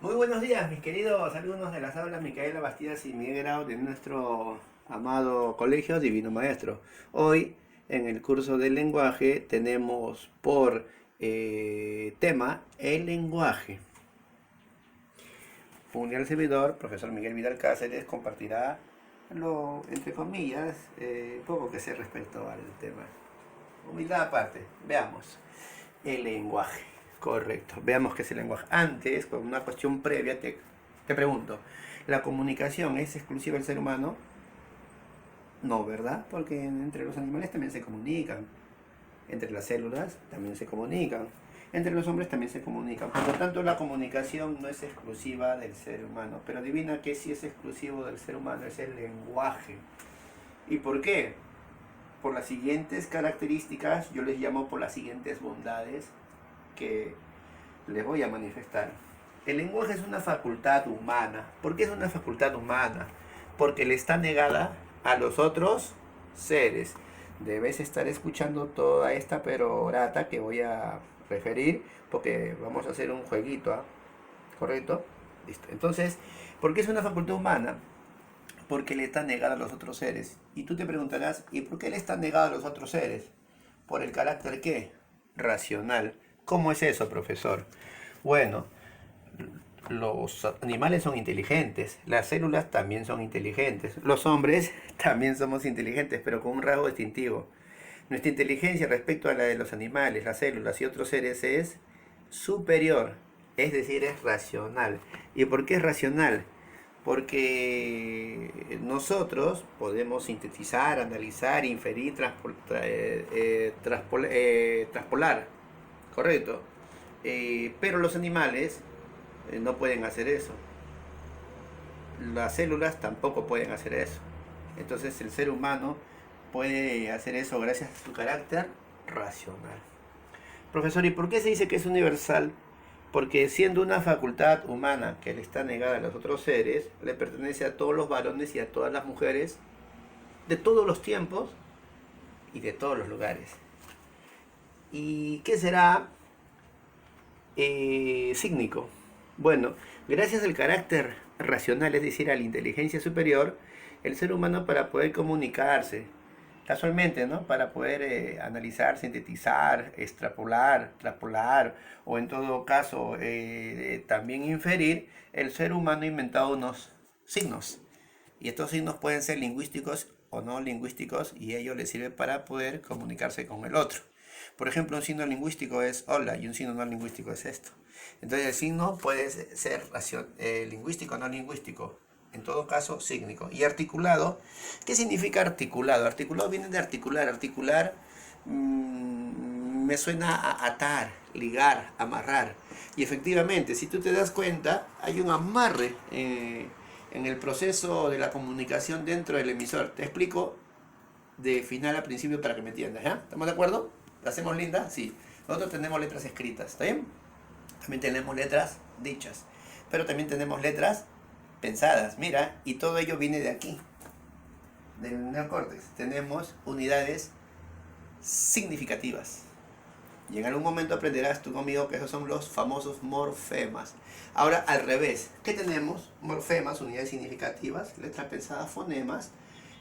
Muy buenos días, mis queridos alumnos de las aulas Micaela Bastidas y Miguel Grau de nuestro amado Colegio Divino Maestro. Hoy, en el curso del lenguaje, tenemos por tema el lenguaje. Un servidor, profesor Miguel Vidal Cáceres, compartirá lo, entre comillas, poco que sé respecto al tema. Humildad aparte, veamos. El lenguaje. Correcto. Veamos qué es el lenguaje. Antes, con una cuestión previa, te pregunto, ¿la comunicación es exclusiva del ser humano? No, ¿verdad? Porque entre los animales también se comunican. Entre las células también se comunican. Entre los hombres también se comunican. Por lo tanto, la comunicación no es exclusiva del ser humano. Pero adivina que sí es exclusivo del ser humano, es el lenguaje. ¿Y por qué? Por las siguientes características, yo les llamo por las siguientes bondades que les voy a manifestar. El lenguaje es una facultad humana. ¿Por qué es una facultad humana? Porque le está negada a los otros seres. Debes estar escuchando toda esta perorata que voy a referir, porque vamos a hacer un jueguito, ¿ah? ¿Correcto? Listo. Entonces, ¿por qué es una facultad humana? Porque le está negada a los otros seres. Y tú te preguntarás, ¿y por qué le está negada a los otros seres? ¿Por el carácter qué? Racional. ¿Cómo es eso, profesor? Bueno, los animales son inteligentes, las células también son inteligentes, los hombres también somos inteligentes, pero con un rasgo distintivo. Nuestra inteligencia respecto a la de los animales, las células y otros seres es superior, es decir, es racional. ¿Y por qué es racional? Porque nosotros podemos sintetizar, analizar, inferir, traspolar, correcto. Pero los animales no pueden hacer eso. Las células tampoco pueden hacer eso. Entonces el ser humano puede hacer eso gracias a su carácter racional. Profesor, ¿y por qué se dice que es universal? Porque siendo una facultad humana que le está negada a los otros seres, le pertenece a todos los varones y a todas las mujeres de todos los tiempos y de todos los lugares. ¿Y qué será sígnico? Bueno, gracias al carácter racional, es decir, a la inteligencia superior, el ser humano para poder comunicarse, casualmente, ¿no? Para poder analizar, sintetizar, extrapolar, traspolar o en todo caso también inferir, el ser humano ha inventado unos signos. Y estos signos pueden ser lingüísticos o no lingüísticos y ello le sirve para poder comunicarse con el otro. Por ejemplo, un signo lingüístico es hola y un signo no lingüístico es esto. Entonces el signo puede ser lingüístico o no lingüístico. En todo caso, sígnico. Y articulado, ¿qué significa articulado? Articulado viene de articular. Articular me suena a atar, ligar, amarrar. Y efectivamente, si tú te das cuenta, hay un amarre en el proceso de la comunicación dentro del emisor. Te explico de final a principio para que me entiendas, ¿ya? ¿Estamos de acuerdo? ¿La hacemos linda? Sí. Nosotros tenemos letras escritas, ¿está bien? También tenemos letras dichas, pero también tenemos letras pensadas, mira, y todo ello viene de aquí, del neocórtex. Tenemos unidades significativas. Y en algún momento aprenderás tú conmigo que esos son los famosos morfemas. Ahora al revés, ¿qué tenemos? Morfemas, unidades significativas, letras pensadas, fonemas,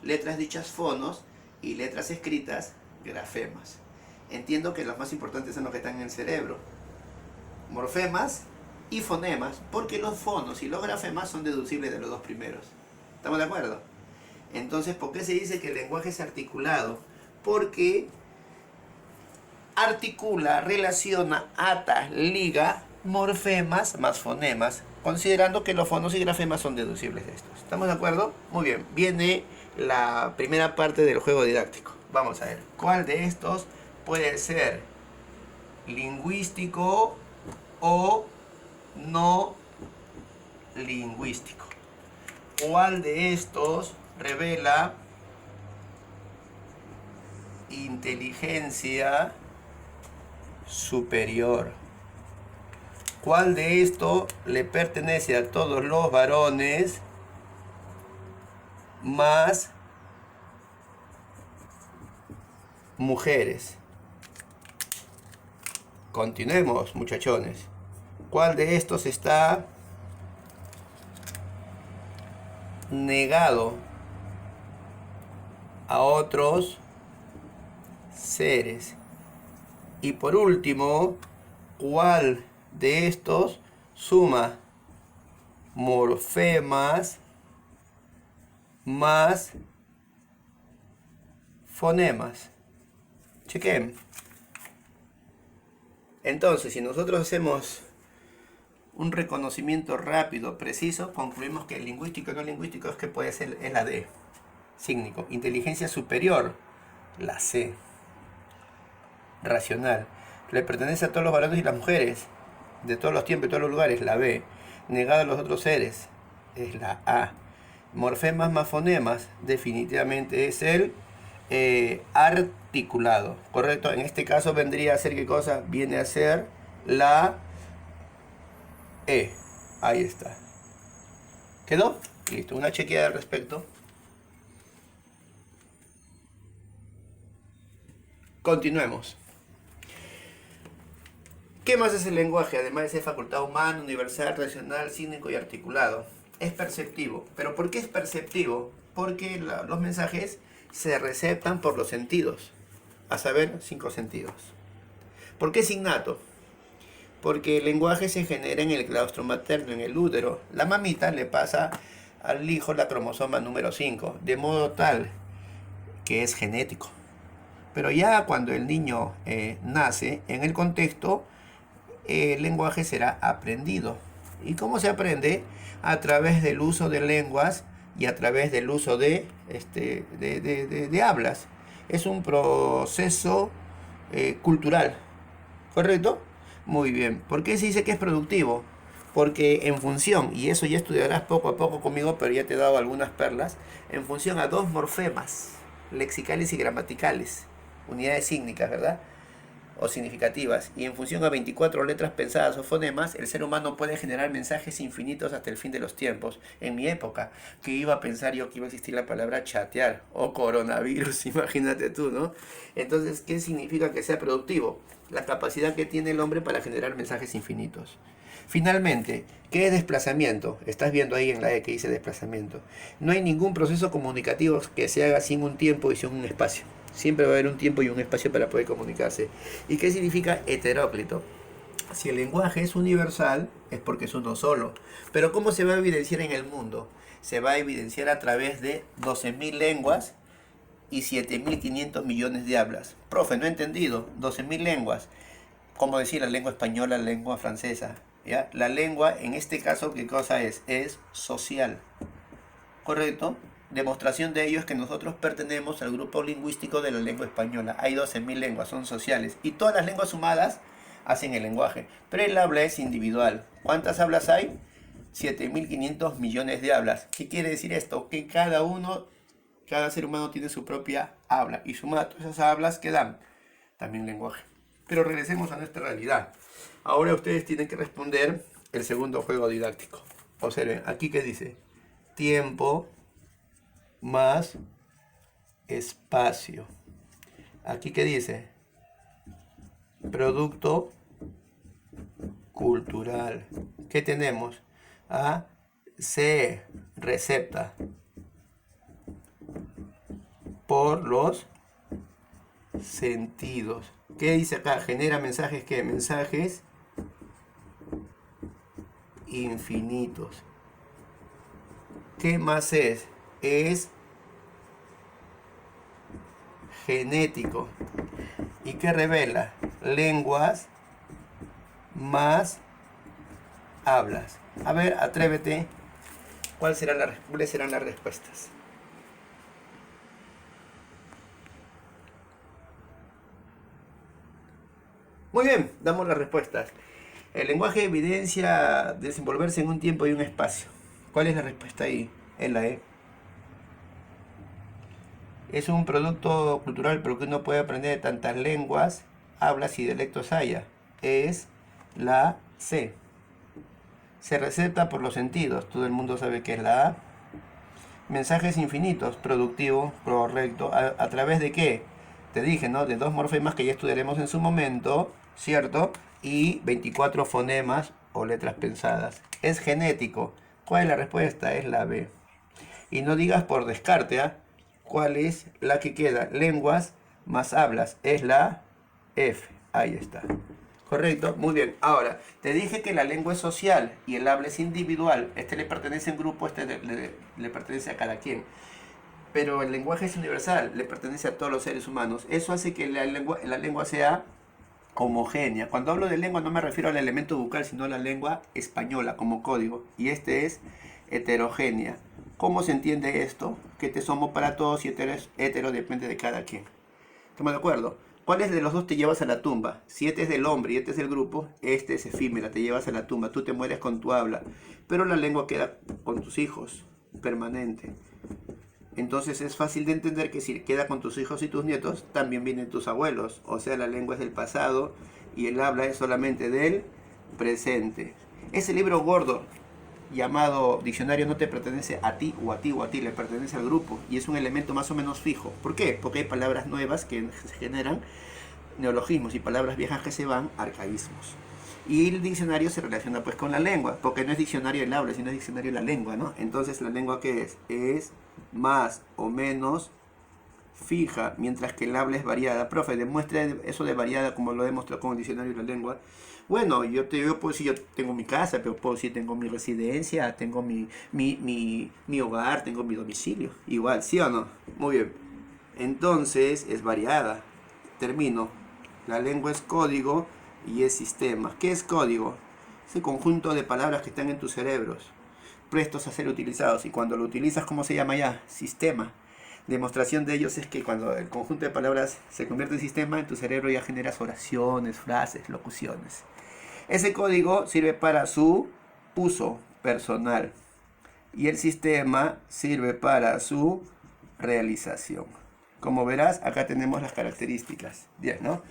letras dichas, fonos, y letras escritas, grafemas. Entiendo que los más importantes son los que están en el cerebro. Morfemas y fonemas, porque los fonos y los grafemas son deducibles de los dos primeros. ¿Estamos de acuerdo? Entonces, ¿por qué se dice que el lenguaje es articulado? Porque articula, relaciona, ata, liga morfemas más fonemas, considerando que los fonos y grafemas son deducibles de estos. ¿Estamos de acuerdo? Muy bien, viene la primera parte del juego didáctico. Vamos a ver, ¿cuál de estos puede ser lingüístico o no lingüístico? ¿Cuál de estos revela inteligencia superior? ¿Cuál de esto le pertenece a todos los varones más mujeres? Continuemos, muchachones. ¿Cuál de estos está negado a otros seres. Y por último, ¿cuál de estos suma morfemas más fonemas? Chequen. Entonces, si nosotros hacemos un reconocimiento rápido, preciso, concluimos que el lingüístico no lingüístico es que puede ser es la D. Sígnico. Inteligencia superior, la C. Racional. Le pertenece a todos los varones y las mujeres, de todos los tiempos y todos los lugares, la B. Negada a los otros seres, es la A. Morfemas más fonemas, definitivamente es el articulado, ¿correcto? En este caso vendría a ser, ¿qué cosa? Viene a ser la E. Ahí está. ¿Quedó? Listo, una chequeada al respecto. Continuemos. ¿Qué más es el lenguaje? Además de ser facultad humana, universal, racional, sígnico y articulado. Es perceptivo. ¿Pero por qué es perceptivo? Porque los mensajes se receptan por los sentidos. A saber, 5 sentidos. ¿Por qué es innato? Porque el lenguaje se genera en el claustro materno, en el útero. La mamita le pasa al hijo la cromosoma número 5, de modo tal que es genético. Pero ya cuando el niño nace, en el contexto, el lenguaje será aprendido. ¿Y cómo se aprende? A través del uso de lenguas y a través del uso de hablas. Es un proceso cultural, ¿correcto? Muy bien. ¿Por qué se dice que es productivo? Porque en función, y eso ya estudiarás poco a poco conmigo, pero ya te he dado algunas perlas, en función a 2 morfemas lexicales y gramaticales, unidades sígnicas, ¿verdad? O significativas, y en función a 24 letras pensadas o fonemas, el ser humano puede generar mensajes infinitos hasta el fin de los tiempos. En mi época, que iba a pensar yo que iba a existir la palabra chatear o coronavirus, imagínate tú, ¿no? Entonces, ¿qué significa que sea productivo? La capacidad que tiene el hombre para generar mensajes infinitos. Finalmente, ¿qué es desplazamiento? Estás viendo ahí en la E que dice desplazamiento. No hay ningún proceso comunicativo que se haga sin un tiempo y sin un espacio. Siempre va a haber un tiempo y un espacio para poder comunicarse. ¿Y qué significa heteróclito? Si el lenguaje es universal, es porque es uno solo. Pero ¿cómo se va a evidenciar en el mundo? Se va a evidenciar a través de 12.000 lenguas y 7.500 millones de hablas. Profe, no he entendido. 12.000 lenguas. ¿Cómo decir la lengua española, la lengua francesa? ¿Ya? La lengua, en este caso, ¿qué cosa es? Es social. ¿Correcto? Demostración de ello es que nosotros pertenecemos al grupo lingüístico de la lengua española. Hay 12.000 lenguas, son sociales. Y todas las lenguas sumadas hacen el lenguaje. Pero el habla es individual. ¿Cuántas hablas hay? 7.500 millones de hablas. ¿Qué quiere decir esto? Que cada ser humano tiene su propia habla. Y sumado todas esas hablas que dan también lenguaje. Pero regresemos a nuestra realidad. Ahora ustedes tienen que responder el segundo juego didáctico. Observen, aquí que dice tiempo más espacio. Aquí que dice producto cultural. ¿Qué tenemos? A, se recepta por los sentidos. ¿Qué dice acá? Genera mensajes, ¿qué? Mensajes infinitos. ¿Qué más es? Es genético. ¿Y qué revela? Lenguas más hablas. A ver, atrévete. ¿Cuáles serán las respuestas? Muy bien, damos las respuestas. El lenguaje evidencia desenvolverse en un tiempo y un espacio. ¿Cuál es la respuesta ahí? En la E. Es un producto cultural, pero que uno puede aprender de tantas lenguas, hablas y dialectos haya. Es la C. Se recepta por los sentidos. Todo el mundo sabe que es la A. Mensajes infinitos, productivo, correcto. ¿A través de qué? Te dije, ¿no? De 2 morfemas que ya estudiaremos en su momento, ¿cierto? Y 24 fonemas o letras pensadas. Es genético. ¿Cuál es la respuesta? Es la B. Y no digas por descarte, ¿ah? ¿Cuál es la que queda? Lenguas más hablas. Es la F. Ahí está. Correcto, muy bien. Ahora, te dije que la lengua es social y el habla es individual. Este le pertenece a un grupo, este le pertenece a cada quien. Pero el lenguaje es universal, le pertenece a todos los seres humanos. Eso hace que la lengua sea homogénea. Cuando hablo de lengua no me refiero al elemento bucal, sino a la lengua española como código. Y este es heterogénea. ¿Cómo se entiende esto? Que este somos para todos y hetero depende de cada quien. ¿Estamos de acuerdo? ¿Cuál es de los dos te llevas a la tumba? Si este es del hombre y este es del grupo, este es efímera, te llevas a la tumba. Tú te mueres con tu habla. Pero la lengua queda con tus hijos, permanente. Entonces es fácil de entender que si queda con tus hijos y tus nietos, también vienen tus abuelos. O sea, la lengua es del pasado y el habla es solamente del presente. Ese libro gordo llamado diccionario no te pertenece a ti o a ti o a ti, le pertenece al grupo y es un elemento más o menos fijo. ¿Por qué? Porque hay palabras nuevas que se generan, neologismos, y palabras viejas que se van, arcaísmos. Y el diccionario se relaciona pues con la lengua, porque no es diccionario del habla, sino es diccionario de la lengua, ¿no? Entonces, ¿la lengua qué es? Es más o menos fija, mientras que el habla es variada. Profe, demuestre eso de variada como lo demostró con el diccionario de la lengua. Bueno, yo puedo decir, yo tengo mi casa, pero puedo decir, tengo mi residencia, tengo mi hogar, tengo mi domicilio. Igual, ¿sí o no? Muy bien. Entonces, es variada. Termino. La lengua es código y es sistema. ¿Qué es código? Ese conjunto de palabras que están en tus cerebros, prestos a ser utilizados. Y cuando lo utilizas, ¿cómo se llama ya? Sistema. Demostración de ellos es que cuando el conjunto de palabras se convierte en sistema, en tu cerebro ya generas oraciones, frases, locuciones. Ese código sirve para su uso personal y el sistema sirve para su realización. Como verás, acá tenemos las características. Bien, ¿no?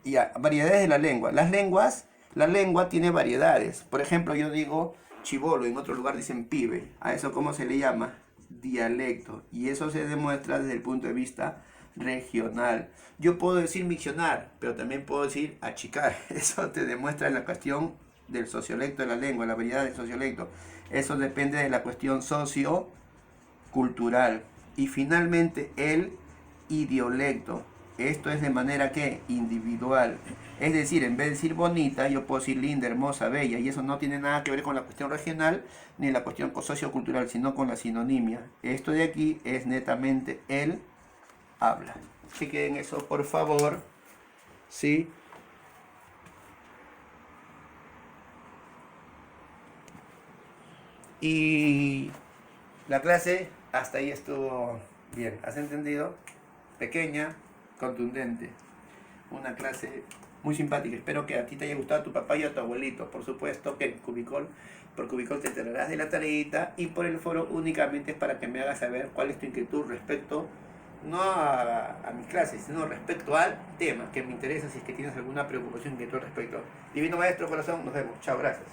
Ya, variedades de la lengua. La lengua tiene variedades. Por ejemplo, yo digo chibolo, en otro lugar dicen pibe. ¿A eso cómo se le llama? Dialecto. Y eso se demuestra desde el punto de vista regional. Yo puedo decir miccionar, pero también puedo decir achicar. Eso te demuestra la cuestión del sociolecto de la lengua, la variedad del sociolecto. Eso depende de la cuestión sociocultural. Y finalmente el idiolecto. Esto es de manera que individual. Es decir, en vez de decir bonita, yo puedo decir linda, hermosa, bella. Y eso no tiene nada que ver con la cuestión regional ni la cuestión sociocultural, sino con la sinonimia. Esto de aquí es netamente el habla. Chequen eso, por favor. ¿Sí? Y la clase hasta ahí estuvo bien. ¿Has entendido? Pequeña, contundente. Una clase muy simpática. Espero que a ti te haya gustado, a tu papá y a tu abuelito. Por supuesto que por Cubicol te enterarás de la tareita, y por el foro únicamente es para que me hagas saber cuál es tu inquietud respecto, no a mis clases, sino respecto al tema que me interesa, si es que tienes alguna preocupación, inquietud respecto. Divino Maestro Corazón, nos vemos. Chao, gracias.